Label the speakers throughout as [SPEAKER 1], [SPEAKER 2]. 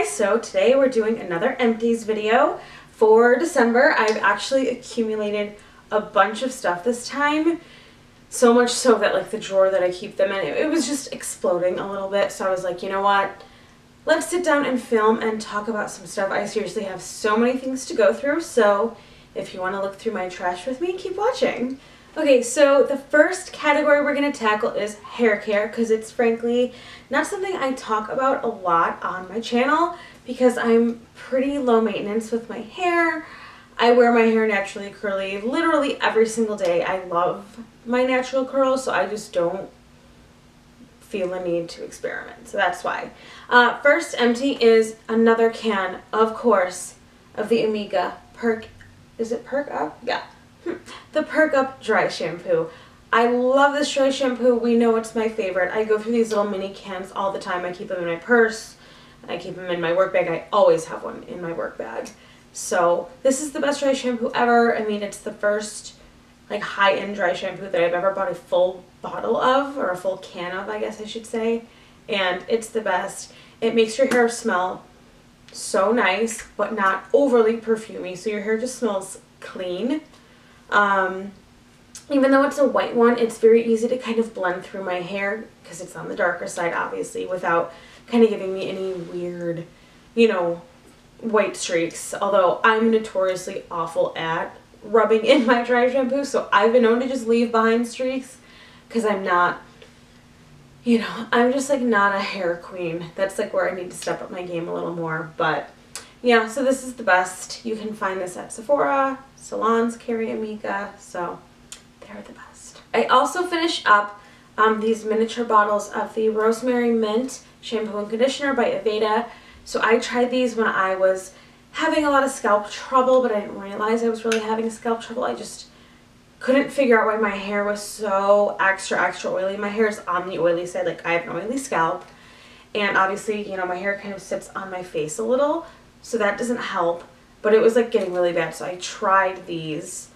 [SPEAKER 1] guys, so today we're doing another Empties video for December. I've actually accumulated a bunch of stuff this time, so much so that like the drawer that I keep them in, it was just exploding a little bit. So I was like, you know what, let's sit down and film and talk about some stuff. I seriously have so many things to go through, so if you want to look through my trash with me, keep watching. Okay, so the first category we're going to tackle is hair care, because it's frankly not something I talk about a lot on my channel because I'm pretty low maintenance with my hair. I wear my hair naturally curly literally every single day. I love my natural curls, so I just don't feel a need to experiment. So that's why. First empty is another can, of course, of the Amiga Is it Perk Up? Yeah. The Perk Up Dry Shampoo. I love this dry shampoo. We know it's my favorite. I go through these little mini cans all the time. I keep them in my purse. I keep them in my work bag. I always have one in my work bag. So this is the best dry shampoo ever. I mean, it's the first like high-end dry shampoo that I've ever bought a full bottle of, or a full can of, I guess I should say. And it's the best. It makes your hair smell so nice, but not overly perfumey. So your hair just smells clean. Even though it's a white one, it's very easy to kind of blend through my hair because it's on the darker side, obviously, without kind of giving me any weird, you know, white streaks. Although I'm notoriously awful at rubbing in my dry shampoo, so I've been known to just leave behind streaks because I'm not, you know, I'm just like not a hair queen. That's like where I need to step up my game a little more. But yeah, so this is the best. You can find this at Sephora. Salons carry Amiga, so they're the best. I also finished up these miniature bottles of the Rosemary Mint Shampoo and Conditioner by Aveda. So I tried these when I was having a lot of scalp trouble, but I didn't realize I was really having scalp trouble. I just couldn't figure out why my hair was so extra oily. My hair is on the oily side, like I have an oily scalp. And obviously, you know, my hair kind of sits on my face a little, so that doesn't help. But it was like getting really bad, so I tried these.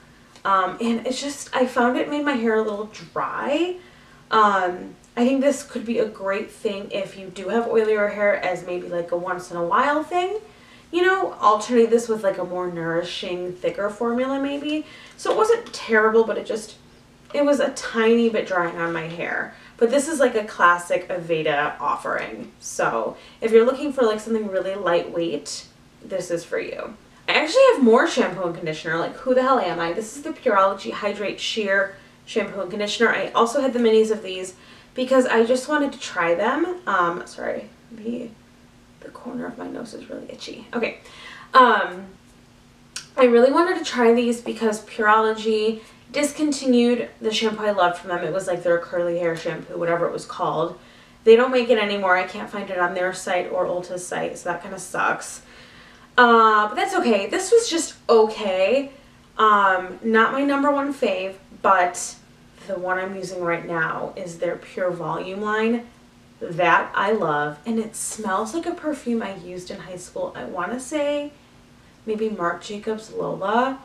[SPEAKER 1] And it's just, I found it made my hair a little dry. I think this could be a great thing if you do have oilier hair as maybe like a once in a while thing. You know, alternate this with like a more nourishing, thicker formula maybe. So it wasn't terrible, but it was a tiny bit drying on my hair. But this is like a classic Aveda offering. So if you're looking for like something really lightweight, this is for you. I actually have more shampoo and conditioner. Like, who the hell am I? This is the Pureology Hydrate Sheer Shampoo and Conditioner. I also had the minis of these because I just wanted to try them. Sorry, the corner of my nose is really itchy. Okay. I really wanted to try these because Pureology discontinued the shampoo I loved from them. It was like their curly hair shampoo, whatever it was called. They don't make it anymore. I can't find it on their site or Ulta's site, so that kind of sucks. But that's okay. This was just okay. Not my #1 fave, but the one I'm using right now is their Pure Volume line. That I love, and it smells like a perfume I used in high school. I want to say maybe Marc Jacobs Lola.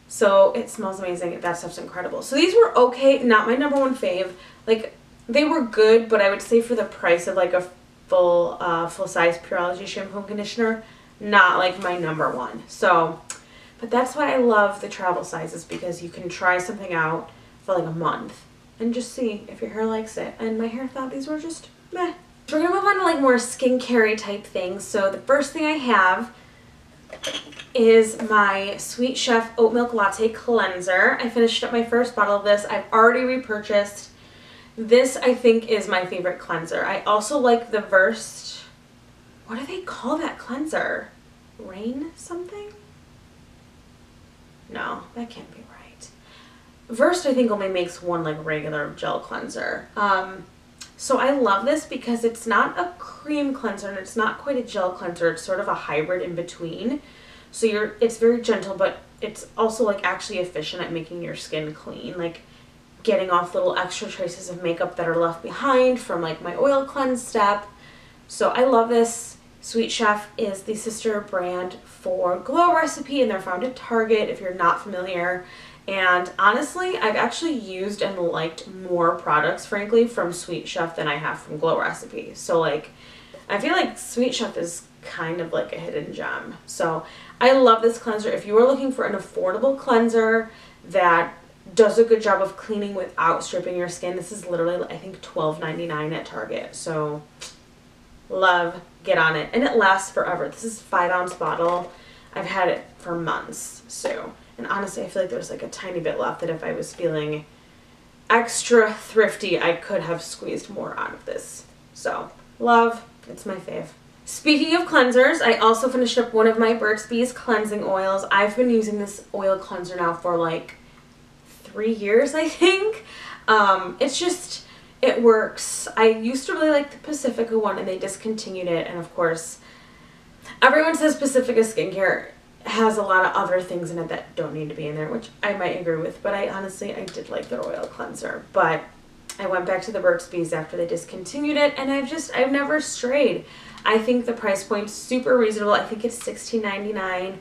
[SPEAKER 1] So it smells amazing. That stuff's incredible. So these were okay. Not my #1 fave. Like, they were good, but I would say for the price of like a full-size Pureology shampoo and conditioner, not like my #1. So, but that's why I love the travel sizes, because you can try something out for like a month and just see if your hair likes it. And my hair thought these were just meh. So we're gonna move on to like more skincare type things. So the first thing I have is my Sweet Chef Oat Milk Latte Cleanser. I finished up my first bottle of this. I've already repurchased. This I think is my favorite cleanser. I also like the Versed. What do they call that cleanser? Rain something? No, that can't be right. Versed I think only makes one like regular gel cleanser. So I love this because it's not a cream cleanser and it's not quite a gel cleanser. It's sort of a hybrid in between. So it's very gentle, but it's also like actually efficient at making your skin clean. Like getting off little extra traces of makeup that are left behind from like my oil cleanse step. So I love this. Sweet Chef is the sister brand for Glow Recipe, and they're found at Target if you're not familiar. And honestly, I've actually used and liked more products, frankly, from Sweet Chef than I have from Glow Recipe. So like, I feel like Sweet Chef is kind of like a hidden gem. So I love this cleanser. If you are looking for an affordable cleanser that does a good job of cleaning without stripping your skin, this is literally, I think, $12.99 at Target. So love, get on it. And it lasts forever. This is a 5-ounce bottle. I've had it for months. So, and honestly, I feel like there's like a tiny bit left that if I was feeling extra thrifty, I could have squeezed more out of this. So love, it's my fave. Speaking of cleansers, I also finished up one of my Burts Bees cleansing oils. I've been using this oil cleanser now for like 3 years, I think. It's just, it works. I used to really like the Pacifica one and they discontinued it. And of course, everyone says Pacifica skincare has a lot of other things in it that don't need to be in there, which I might agree with. But I honestly did like their oil cleanser. But I went back to the Burt's Bees after they discontinued it, and I've never strayed. I think the price point's super reasonable. I think it's $16.99.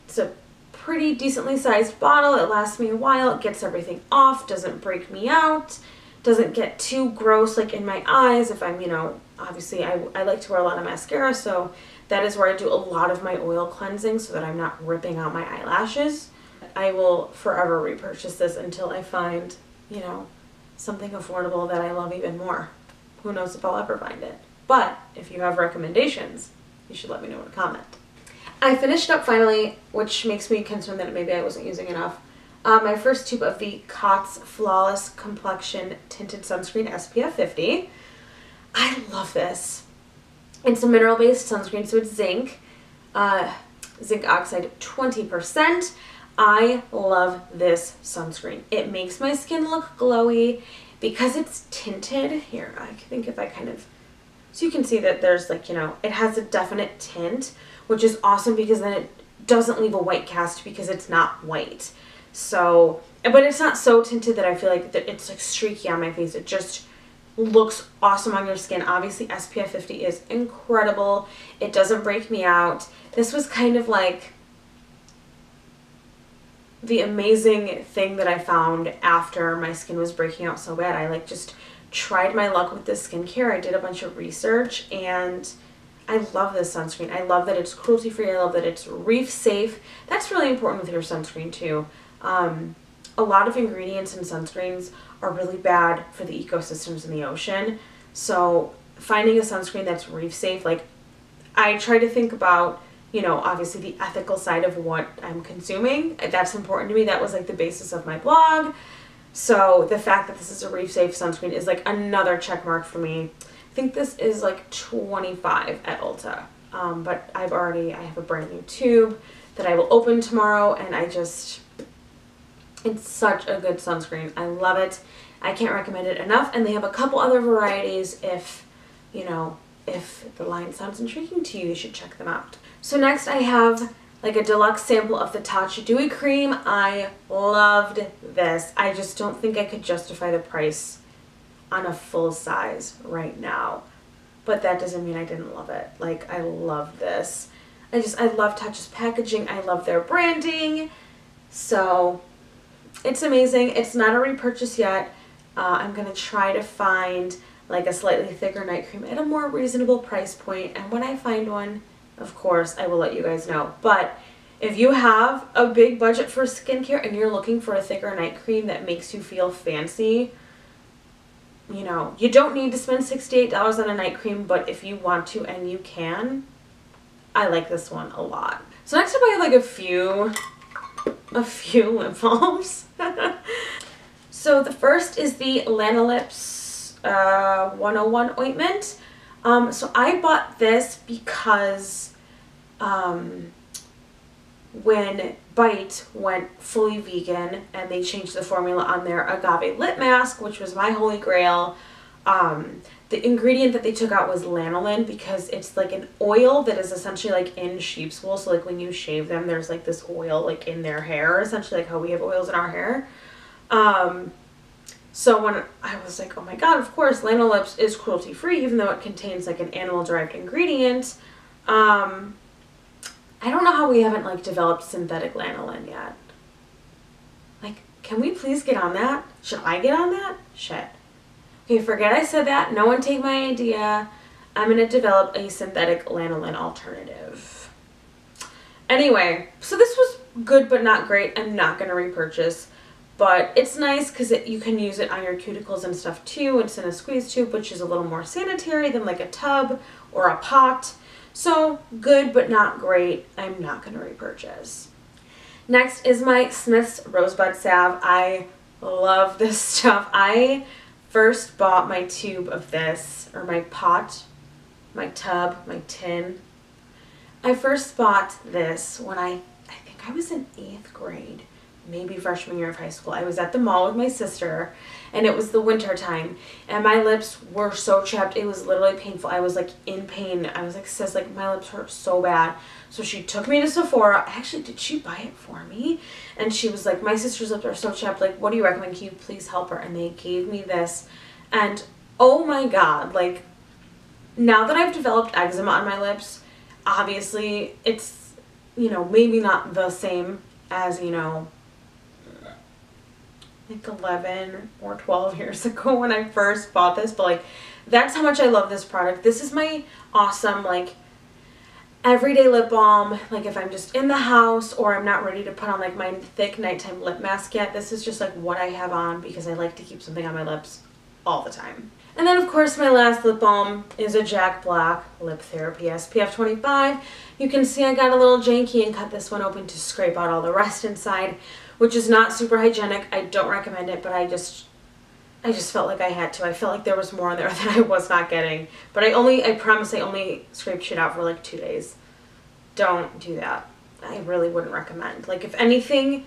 [SPEAKER 1] It's a pretty decently sized bottle. It lasts me a while. It gets everything off, doesn't break me out, doesn't get too gross like in my eyes. If I'm, you know, obviously I like to wear a lot of mascara, so that is where I do a lot of my oil cleansing so that I'm not ripping out my eyelashes. I will forever repurchase this until I find, you know, something affordable that I love even more. Who knows if I'll ever find it. But if you have recommendations, you should let me know in a comment. I finished up finally, which makes me concerned that maybe I wasn't using enough, my first tube of the Cott's Flawless Complexion Tinted Sunscreen SPF 50. I love this. It's a mineral-based sunscreen, so it's zinc. Zinc oxide 20%. I love this sunscreen. It makes my skin look glowy because it's tinted. Here, I think if I kind of, so you can see that there's like, you know, it has a definite tint, which is awesome because then it doesn't leave a white cast because it's not white. So, but it's not so tinted that I feel like that it's like streaky on my face. It just looks awesome on your skin. Obviously, SPF 50 is incredible. It doesn't break me out. This was kind of like the amazing thing that I found after my skin was breaking out so bad. I like just tried my luck with this skincare. I did a bunch of research and I love this sunscreen. I love that it's cruelty free. I love that it's reef safe. That's really important with your sunscreen too. A lot of ingredients in sunscreens are really bad for the ecosystems in the ocean. So finding a sunscreen that's reef safe, like I try to think about, you know, obviously the ethical side of what I'm consuming. That's important to me. That was like the basis of my blog. So the fact that this is a reef safe sunscreen is like another check mark for me. I think this is like $25 at Ulta. But I have a brand new tube that I will open tomorrow, and it's such a good sunscreen. I love it. I can't recommend it enough. And they have a couple other varieties if, you know, if the line sounds intriguing to you, you should check them out. So next I have like a deluxe sample of the Tarte Dewy Cream. I loved this. I just don't think I could justify the price on a full size right now. But that doesn't mean I didn't love it. Like, I love this. I love Tatte's packaging. I love their branding. So it's amazing. It's not a repurchase yet. I'm going to try to find like a slightly thicker night cream at a more reasonable price point. And when I find one, of course, I will let you guys know. But if you have a big budget for skincare and you're looking for a thicker night cream that makes you feel fancy, you know, you don't need to spend $68 on a night cream, but if you want to and you can, I like this one a lot. So next up I have like a few lip balms. So the first is the Lanolips 101 ointment. So I bought this because when Bite went fully vegan and they changed the formula on their agave lip mask, which was my holy grail, the ingredient that they took out was lanolin, because it's like an oil that is essentially like in sheep's wool. So like when you shave them, there's like this oil like in their hair, essentially like how we have oils in our hair. So when I was like, oh my god, of course Lanolips is cruelty free, even though it contains like an animal derived ingredient. I don't know how we haven't like developed synthetic lanolin yet. Like, can we please get on that? Should I get on that? Shit. Okay, forget I said that. No one take my idea. I'm going to develop a synthetic lanolin alternative. Anyway, so this was good but not great. I'm not going to repurchase. But it's nice because you can use it on your cuticles and stuff too. It's in a squeeze tube, which is a little more sanitary than like a tub or a pot. So good but not great. I'm not going to repurchase. Next is my Smith's Rosebud Salve. I love this stuff. I first bought my tube of this, or my pot, my tub, my tin. I first bought this when I think I was in 8th grade, maybe freshman year of high school. I was at the mall with my sister, and it was the winter time, and my lips were so chapped. It was literally painful. I was like in pain. I was like, sis, like my lips hurt so bad. So she took me to Sephora. Actually, did she buy it for me? And she was like, my sister's lips are so chapped. Like, what do you recommend? Can you please help her? And they gave me this. And oh my God, like now that I've developed eczema on my lips, obviously it's, you know, maybe not the same as, you know, like 11 or 12 years ago when I first bought this, but like that's how much I love this product. This is my awesome like everyday lip balm. Like if I'm just in the house or I'm not ready to put on like my thick nighttime lip mask yet, this is just like what I have on because I like to keep something on my lips all the time. And then of course my last lip balm is a Jack Black Lip Therapy SPF 25. You can see I got a little janky and cut this one open to scrape out all the rest inside, which is not super hygienic. I don't recommend it, but I just felt like I had to. I felt like there was more in there that I was not getting. But I promise I only scraped shit out for like 2 days. Don't do that. I really wouldn't recommend. Like if anything,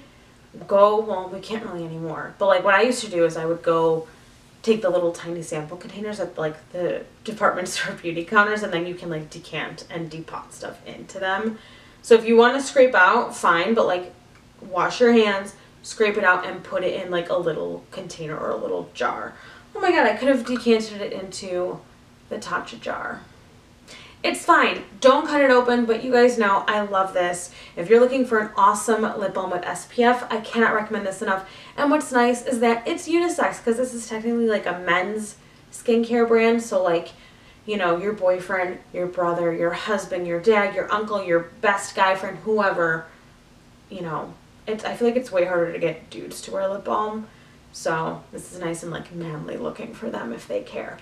[SPEAKER 1] well, we can't really anymore. But like what I used to do is I would go take the little tiny sample containers at like the department store beauty counters, and then you can like decant and depot stuff into them. So if you want to scrape out, fine, but like wash your hands, scrape it out, and put it in like a little container or a little jar. Oh my God, I could have decanted it into the Tarte jar. It's fine. Don't cut it open, but you guys know I love this. If you're looking for an awesome lip balm with SPF, I cannot recommend this enough. And what's nice is that it's unisex because this is technically like a men's skincare brand. So like, you know, your boyfriend, your brother, your husband, your dad, your uncle, your best guy friend, whoever, you know, I feel like it's way harder to get dudes to wear lip balm. So this is nice and like manly looking for them if they care.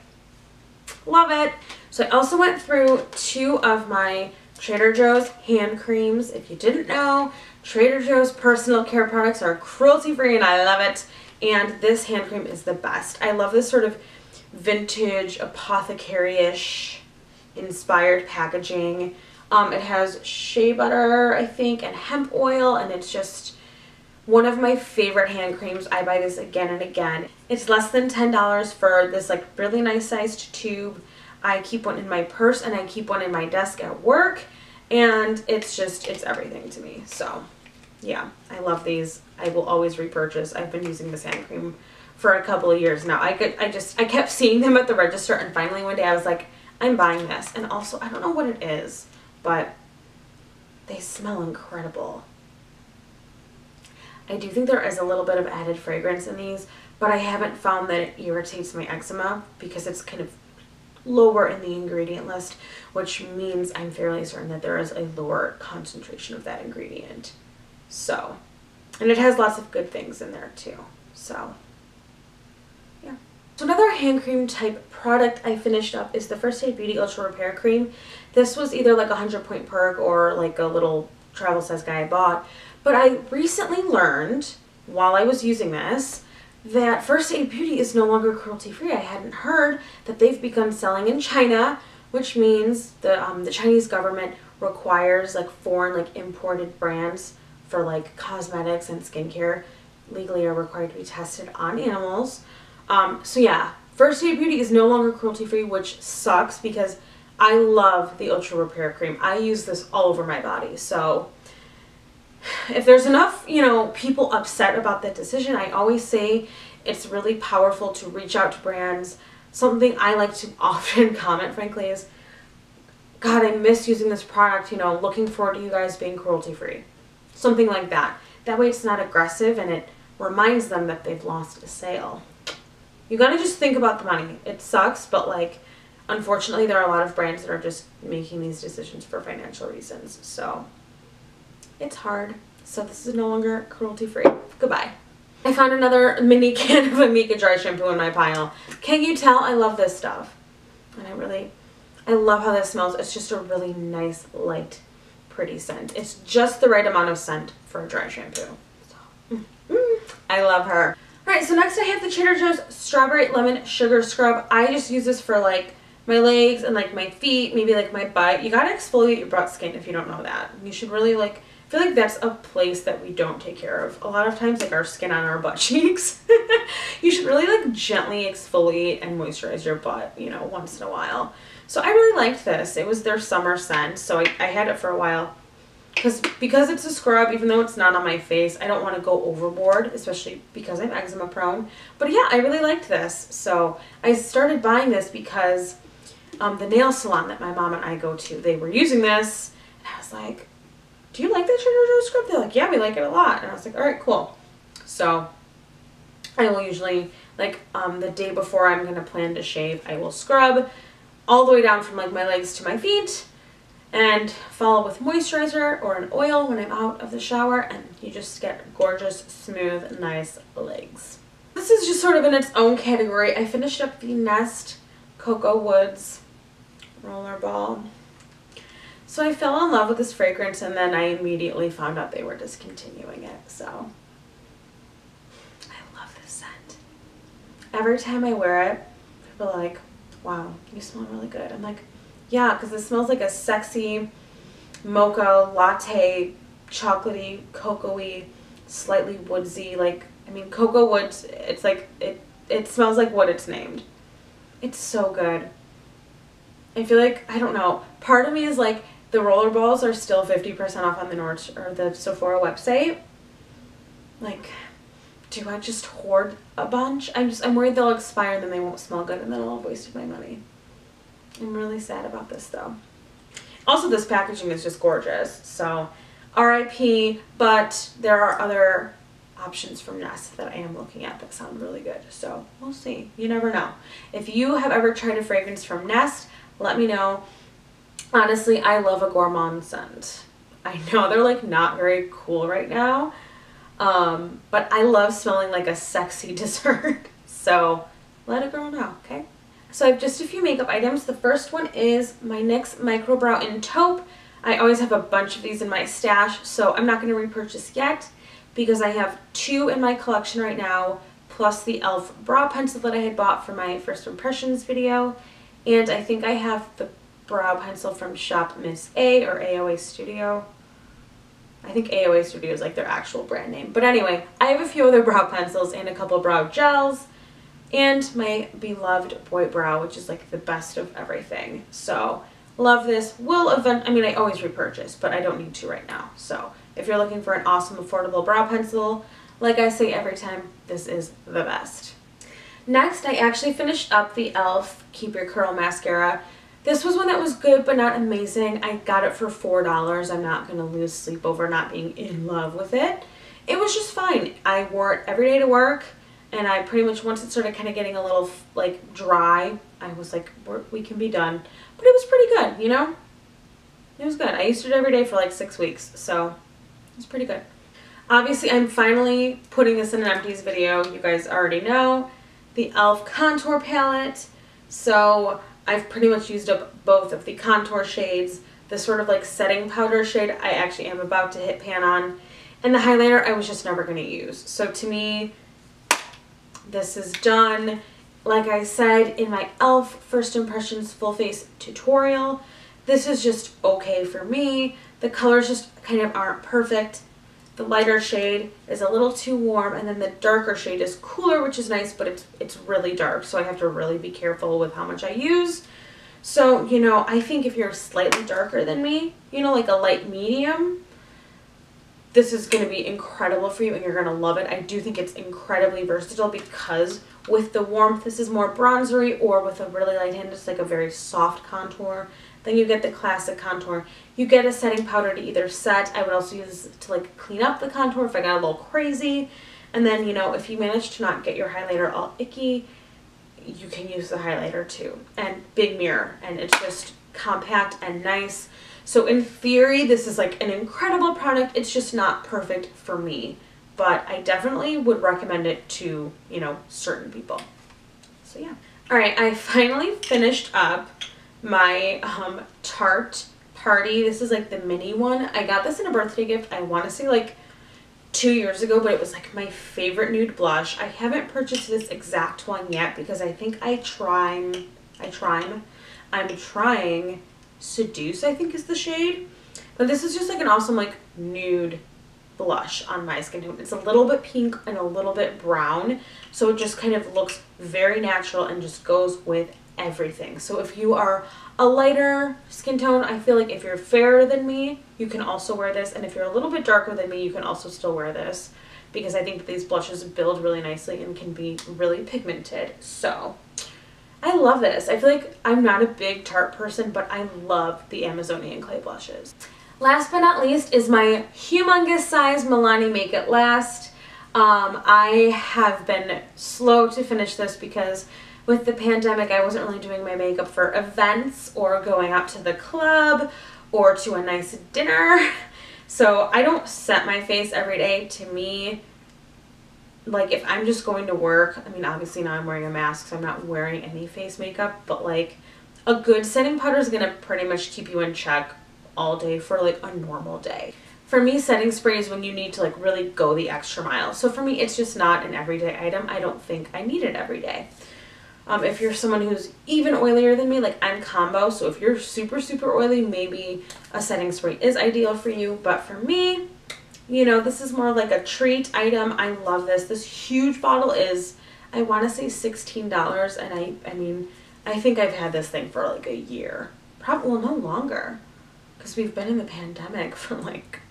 [SPEAKER 1] Love it. So I also went through 2 of my Trader Joe's hand creams. If you didn't know, Trader Joe's personal care products are cruelty-free and I love it. And this hand cream is the best. I love this sort of vintage apothecary-ish inspired packaging. It has shea butter, I think, and hemp oil, and it's just one of my favorite hand creams. I buy this again and again. It's less than $10 for this like really nice sized tube. I keep one in my purse and I keep one in my desk at work, and it's everything to me. So yeah, I love these. I will always repurchase. I've been using this hand cream for a couple of years now. I kept seeing them at the register, and finally one day I was like, I'm buying this. And also, I don't know what it is, but they smell incredible. I do think there is a little bit of added fragrance in these, but I haven't found that it irritates my eczema because it's kind of lower in the ingredient list, which means I'm fairly certain that there is a lower concentration of that ingredient. So, and it has lots of good things in there too. So, yeah. So another hand cream type product I finished up is the First Aid Beauty Ultra Repair Cream. This was either like a 100-point perk or like a little travel size guy I bought. But I recently learned, while I was using this, that First Aid Beauty is no longer cruelty-free. I hadn't heard that they've begun selling in China, which means the Chinese government requires like foreign, like imported brands for like cosmetics and skincare legally are required to be tested on animals. So yeah, First Aid Beauty is no longer cruelty-free, which sucks because I love the Ultra Repair Cream. I use this all over my body, so if there's enough, you know, people upset about that decision, I always say it's really powerful to reach out to brands. Something I like to often comment, frankly, is, God, I miss using this product, you know, looking forward to you guys being cruelty-free. Something like that. That way it's not aggressive and it reminds them that they've lost a sale. You gotta just think about the money. It sucks, but like, unfortunately, there are a lot of brands that are just making these decisions for financial reasons. So it's hard. So this is no longer cruelty-free. Goodbye. I found another mini can of Amika dry shampoo in my pile. Can you tell I love this stuff? And I love how this smells. It's just a really nice, light, pretty scent. It's just the right amount of scent for a dry shampoo. So, I love her. Alright, so next I have the Cheddar Juice Strawberry Lemon Sugar Scrub. I just use this for like my legs and like my feet, maybe like my butt. You gotta exfoliate your butt skin if you don't know that. You should really like, I feel like that's a place that we don't take care of. A lot of times, like our skin on our butt cheeks. You should really like gently exfoliate and moisturize your butt, you know, once in a while. So I really liked this. It was their summer scent, so I had it for a while. Because it's a scrub, even though it's not on my face, I don't want to go overboard, especially because I'm eczema prone. But yeah, I really liked this. So I started buying this because the nail salon that my mom and I go to, they were using this. And I was like, do you like the Cheddar Juice scrub? They're like, yeah, we like it a lot. And I was like, all right, cool. So I will usually, like the day before I'm going to plan to shave, I will scrub all the way down from like my legs to my feet. And follow with moisturizer or an oil when I'm out of the shower, and you just get gorgeous, smooth, nice legs. This is just sort of in its own category. I finished up the Nest Coco Woods Rollerball. So I fell in love with this fragrance, and then I immediately found out they were discontinuing it. So I love this scent. Every time I wear it, people are like, wow, you smell really good. I'm like, yeah, because it smells like a sexy mocha latte, chocolatey, cocoa-y, slightly woodsy. Like, I mean, Coco Woods, it's like, it smells like what it's named. It's so good. I feel like, I don't know, part of me is like, the rollerballs are still 50% off on the Nord or the Sephora website. Like, do I just hoard a bunch? I'm worried they'll expire and then they won't smell good and then I'll have wasted my money. I'm really sad about this though. Also, this packaging is just gorgeous. So, RIP, but there are other options from Nest that I am looking at that sound really good. So, we'll see. You never know. If you have ever tried a fragrance from Nest, let me know. Honestly, I love a gourmand scent. I know they're like not very cool right now, but I love smelling like a sexy dessert. So, let a girl know, okay? So I have just a few makeup items. The first one is my NYX Micro Brow in Taupe. I always have a bunch of these in my stash, so I'm not going to repurchase yet because I have 2 in my collection right now, plus the e.l.f. brow pencil that I had bought for my first impressions video. And I think I have the brow pencil from Shop Miss A or AOA Studio. I think AOA Studio is like their actual brand name. But anyway, I have a few other brow pencils and a couple brow gels. And my beloved White Brow, which is like the best of everything. So, love this. I mean, I always repurchase, but I don't need to right now. So, if you're looking for an awesome, affordable brow pencil, like I say every time, this is the best. Next, I actually finished up the e.l.f. Keep Your Curl Mascara. This was one that was good, but not amazing. I got it for $4. I'm not going to lose sleep over not being in love with it. It was just fine. I wore it every day to work. And I pretty much, once it started kind of getting a little, like, dry, I was like, we can be done. But it was pretty good, you know? It was good. I used it every day for, like, 6 weeks. So, it was pretty good. Obviously, I'm finally putting this in an Empties video. You guys already know. The e.l.f. Contour Palette. So, I've pretty much used up both of the contour shades. The sort of, like, setting powder shade I actually am about to hit pan on. And the highlighter I was just never going to use. So, to me, this is done. Like I said in my e.l.f. First Impressions Full Face tutorial, this is just okay for me. The colors just kind of aren't perfect. The lighter shade is a little too warm, and then the darker shade is cooler, which is nice, but it's really dark, so I have to really be careful with how much I use. So, you know, I think if you're slightly darker than me, you know, like a light medium, this is going to be incredible for you and you're going to love it. I do think it's incredibly versatile because with the warmth, this is more bronzery, or with a really light hand, it's like a very soft contour. Then you get the classic contour. You get a setting powder to either set. I would also use this to like clean up the contour if I got a little crazy. And then, you know, if you manage to not get your highlighter all icky, you can use the highlighter too. And big mirror, and it's just compact and nice. So in theory, this is like an incredible product. It's just not perfect for me, but I definitely would recommend it to, you know, certain people. So yeah. All right, I finally finished up my Tarte Party. This is like the mini one. I got this in a birthday gift. I want to say like 2 years ago, but it was like my favorite nude blush. I haven't purchased this exact one yet because I think I'm trying Seduce, I think is the shade. But this is just like an awesome like nude blush on my skin tone. It's a little bit pink and a little bit brown, so it just kind of looks very natural and just goes with everything. So if you are a lighter skin tone, I feel like if you're fairer than me, you can also wear this, and if you're a little bit darker than me, you can also still wear this, because I think that these blushes build really nicely and can be really pigmented. So I love this. I feel like I'm not a big Tarte person, but I love the Amazonian clay blushes. Last but not least is my humongous size Milani Make It Last. I have been slow to finish this because with the pandemic, I wasn't really doing my makeup for events or going out to the club or to a nice dinner. So I don't set my face every day. To me, like if I'm just going to work, I mean, obviously now I'm wearing a mask, so I'm not wearing any face makeup, but like a good setting powder is gonna pretty much keep you in check all day for like a normal day. For me, setting spray is when you need to like really go the extra mile. So for me, it's just not an everyday item. I don't think I need it every day. If you're someone who's even oilier than me, like I'm combo, so if you're super, super oily, maybe a setting spray is ideal for you. But for me, you know, this is more like a treat item. I love this. This huge bottle is, I want to say $16, and I mean, I think I've had this thing for like a year. Probably, well, no longer, because we've been in the pandemic for like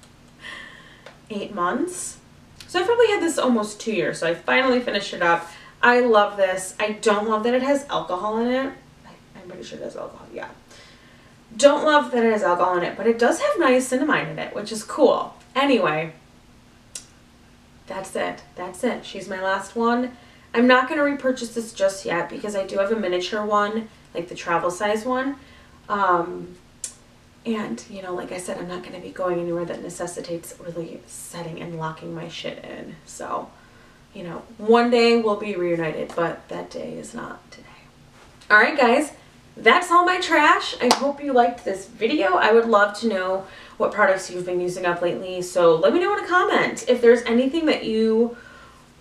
[SPEAKER 1] 8 months. So I've probably had this almost 2 years, so I finally finished it up. I love this. I don't love that it has alcohol in it. I'm pretty sure it has alcohol, yeah. Don't love that it has alcohol in it, but it does have niacinamide in it, which is cool. Anyway, that's it. That's it. She's my last one. I'm not going to repurchase this just yet because I do have a miniature one, like the travel size one. And, you know, like I said, I'm not going to be going anywhere that necessitates really setting and locking my shit in. So, you know, one day we'll be reunited, but that day is not today. All right, guys, that's all my trash. I hope you liked this video. I would love to know what products you've been using up lately. So let me know in a comment if there's anything that you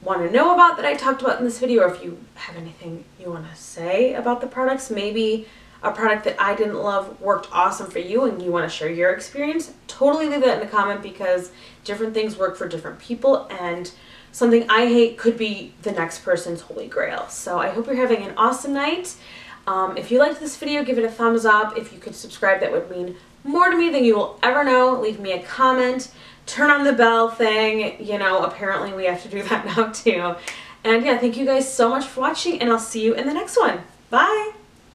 [SPEAKER 1] want to know about that I talked about in this video, or if you have anything you want to say about the products. Maybe a product that I didn't love worked awesome for you and you want to share your experience. Totally leave that in the comment, because different things work for different people, and something I hate could be the next person's holy grail. So I hope you're having an awesome night. If you liked this video, give it a thumbs up. If you could subscribe, that would mean more to me than you will ever know. Leave me a comment. Turn on the bell thing. You know, apparently we have to do that now too. And yeah, thank you guys so much for watching, and I'll see you in the next one. Bye!